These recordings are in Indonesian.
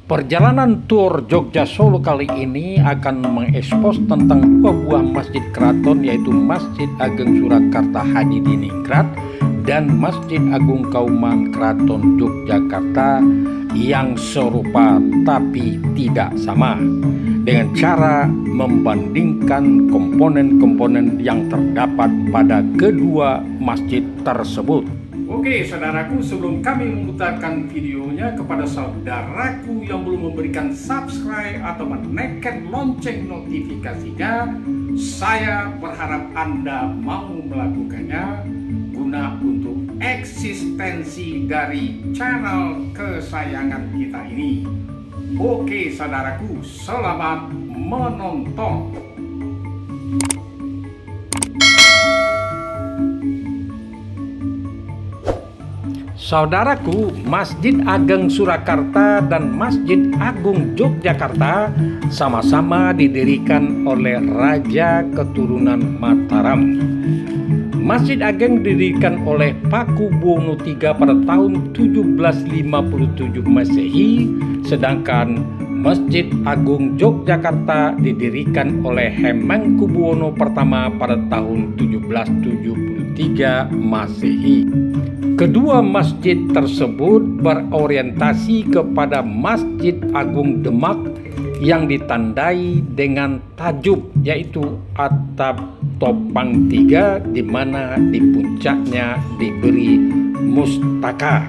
Perjalanan tur Jogja Solo kali ini akan mengekspos tentang dua buah masjid keraton, yaitu Masjid Ageng Surakarta Hadiningrat dan Masjid Agung Kauman Keraton Yogyakarta yang serupa tapi tidak sama, dengan cara membandingkan komponen-komponen yang terdapat pada kedua masjid tersebut. Oke saudaraku, sebelum kami memutarkan videonya, kepada saudaraku yang belum memberikan subscribe atau menekan lonceng notifikasinya, saya berharap Anda mau melakukannya guna untuk eksistensi dari channel kesayangan kita ini. Oke saudaraku, selamat menonton. Saudaraku, Masjid Ageng Surakarta dan Masjid Agung Yogyakarta sama-sama didirikan oleh Raja Keturunan Mataram. Masjid Ageng didirikan oleh Pakubuwono III pada tahun 1757 Masehi, sedangkan Masjid Agung Yogyakarta didirikan oleh Hemengkubuwono I pada tahun 1773 Masehi. Kedua masjid tersebut berorientasi kepada Masjid Agung Demak yang ditandai dengan tajuk, yaitu atap topang 3, di mana di puncaknya diberi mustaka.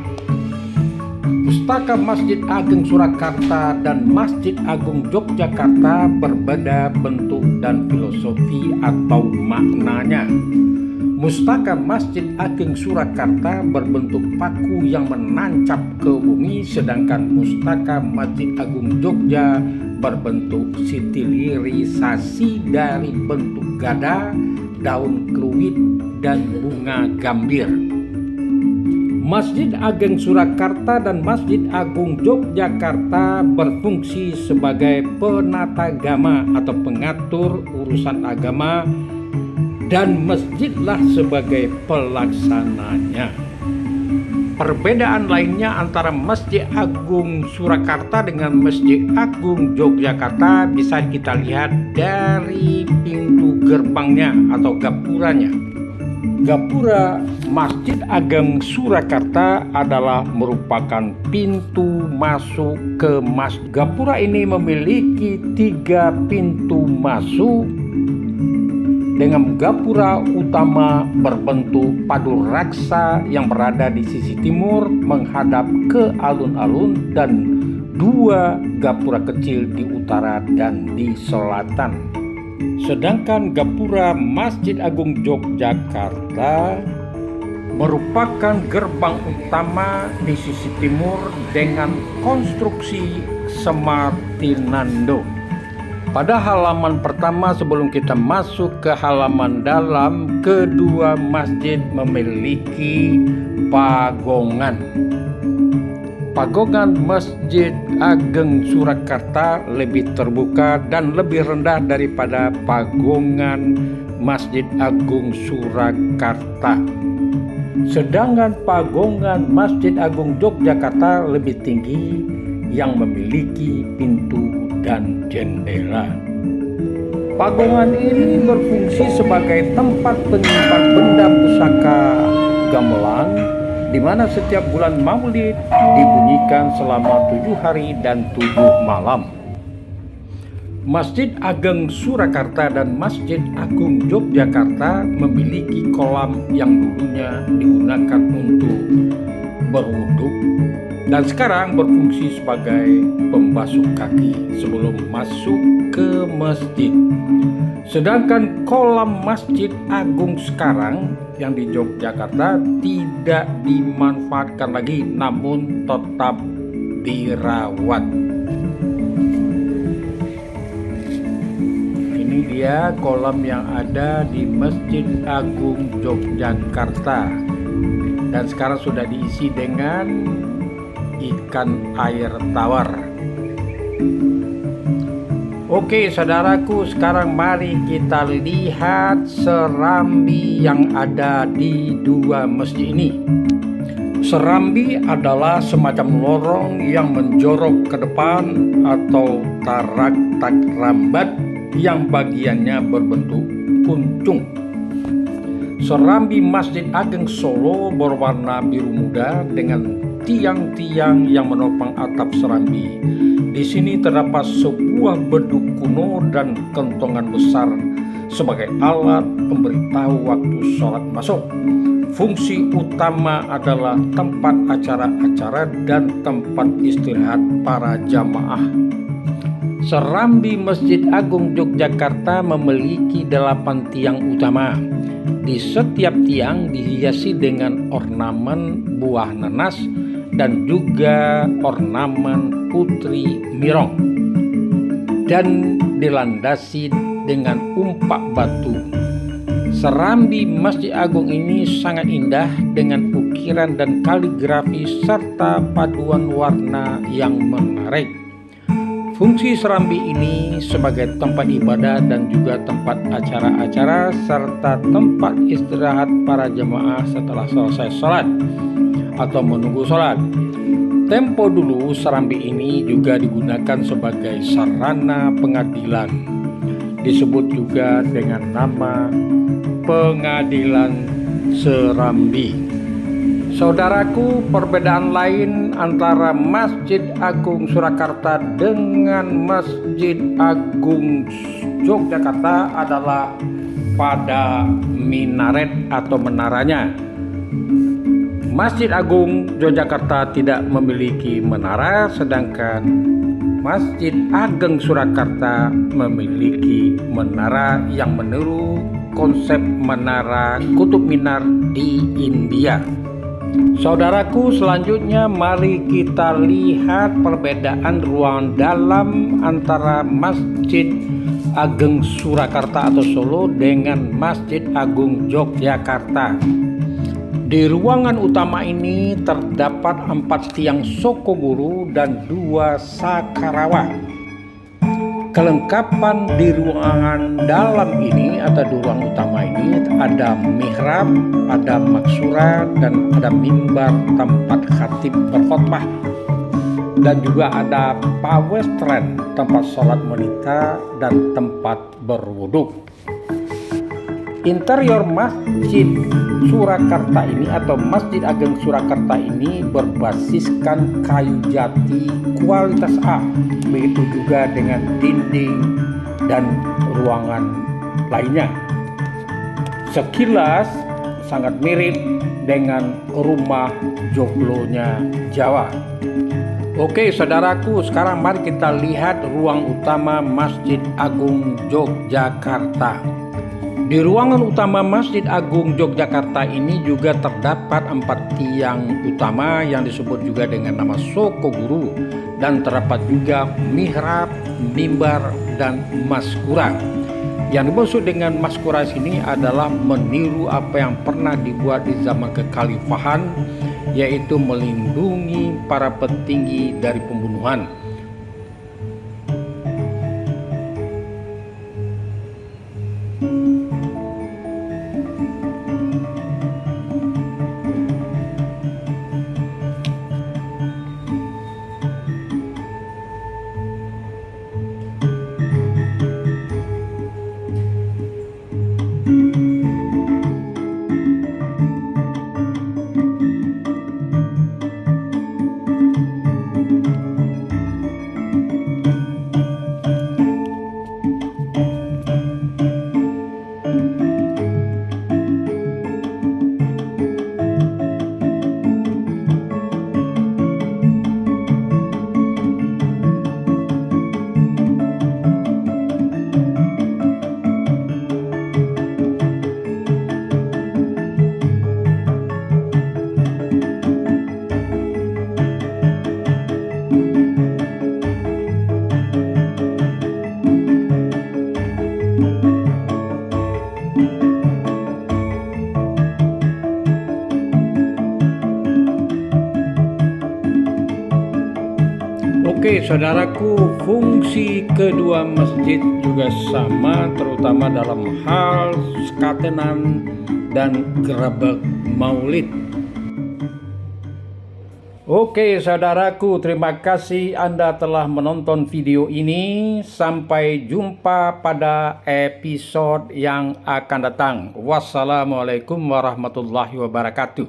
Mustaka Masjid Ageng Surakarta dan Masjid Agung Yogyakarta berbeda bentuk dan filosofi atau maknanya. Mustaka Masjid Ageng Surakarta berbentuk paku yang menancap ke bumi, sedangkan mustaka Masjid Agung Jogja berbentuk stilirisasi dari bentuk gada, daun keluit, dan bunga gambir. Masjid Ageng Surakarta dan Masjid Agung Yogyakarta berfungsi sebagai penatagama atau pengatur urusan agama, dan masjidlah sebagai pelaksananya. Perbedaan lainnya antara Masjid Agung Surakarta dengan Masjid Agung Yogyakarta bisa kita lihat dari pintu gerbangnya atau gapuranya. Gapura Masjid Ageng Surakarta adalah merupakan pintu masuk ke masjid. Gapura ini memiliki 3 pintu masuk, dengan gapura utama berbentuk padu raksa yang berada di sisi timur menghadap ke alun-alun, dan 2 gapura kecil di utara dan di selatan. Sedangkan gapura Masjid Agung Yogyakarta merupakan gerbang utama di sisi timur dengan konstruksi semartinando. Pada halaman pertama, sebelum kita masuk ke halaman dalam, kedua masjid memiliki pagongan. Pagongan Masjid Ageng Surakarta lebih terbuka dan lebih rendah daripada pagongan Masjid Agung Surakarta. Sedangkan pagongan Masjid Agung Yogyakarta lebih tinggi yang memiliki pintu dan jendela. Pagongan ini berfungsi sebagai tempat penyimpan benda pusaka gamelan, di mana setiap bulan Maulid dibunyikan selama 7 hari dan 7 malam. Masjid Ageng Surakarta dan Masjid Agung Yogyakarta memiliki kolam yang dulunya digunakan untuk berwudhu dan sekarang berfungsi sebagai pembasuh kaki sebelum masuk ke masjid. Sedangkan kolam Masjid Agung sekarang yang di Yogyakarta tidak dimanfaatkan lagi, namun tetap dirawat. Ini dia kolam yang ada di Masjid Agung Yogyakarta, dan sekarang sudah diisi dengan ikan air tawar. Oke saudaraku, sekarang mari kita lihat serambi yang ada di dua masjid ini. Serambi adalah semacam lorong yang menjorok ke depan atau tarak-tak rambat yang bagiannya berbentuk kuncung. Serambi Masjid Ageng Solo berwarna biru muda dengan tiang-tiang yang menopang atap serambi. Di sini terdapat sebuah beduk kuno dan kentongan besar sebagai alat pemberitahu waktu sholat masuk. Fungsi utama adalah tempat acara-acara dan tempat istirahat para jamaah. Serambi Masjid Agung Yogyakarta memiliki 8 tiang utama. Di setiap tiang dihiasi dengan ornamen buah nanas dan juga ornamen putri mirong dan dilandasi dengan umpak batu. Serambi Masjid Agung ini sangat indah dengan ukiran dan kaligrafi serta paduan warna yang menarik. Fungsi serambi ini sebagai tempat ibadah dan juga tempat acara-acara serta tempat istirahat para jemaah setelah selesai sholat atau menunggu sholat. Tempo dulu serambi ini juga digunakan sebagai sarana pengadilan. Disebut juga dengan nama Pengadilan Serambi. Saudaraku, perbedaan lain antara Masjid Agung Surakarta dengan Masjid Agung Yogyakarta adalah pada minaret atau menaranya. Masjid Agung Yogyakarta tidak memiliki menara, sedangkan Masjid Ageng Surakarta memiliki menara yang meniru konsep menara Kutub Minar di India. Saudaraku, selanjutnya mari kita lihat perbedaan ruangan dalam antara Masjid Ageng Surakarta atau Solo dengan Masjid Agung Yogyakarta. Di ruangan utama ini terdapat 4 tiang sokoguru dan 2 sakarawa. Kelengkapan di ruangan dalam ini atau di ruang utama ini ada mihrab, ada maksura, dan ada mimbar tempat khatib berkhotbah. Dan juga ada pawestren, tempat sholat wanita dan tempat berwudhu. Interior Masjid Surakarta ini atau Masjid Ageng Surakarta ini berbasiskan kayu jati kualitas A. Begitu juga dengan dinding dan ruangan lainnya. Sekilas sangat mirip dengan rumah joglonya Jawa. Oke saudaraku, sekarang mari kita lihat ruang utama Masjid Agung Yogyakarta. Di ruangan utama Masjid Agung Yogyakarta ini juga terdapat 4 tiang utama yang disebut juga dengan nama sokoguru, dan terdapat juga mihrab, mimbar, dan maskura. Yang dimaksud dengan maskura sini adalah meniru apa yang pernah dibuat di zaman kekhalifahan, yaitu melindungi para petinggi dari pembunuhan. Oke saudaraku, fungsi kedua masjid juga sama, terutama dalam hal skatenan dan gerabak maulid. Oke saudaraku, terima kasih Anda telah menonton video ini. Sampai jumpa pada episode yang akan datang. Wassalamualaikum warahmatullahi wabarakatuh.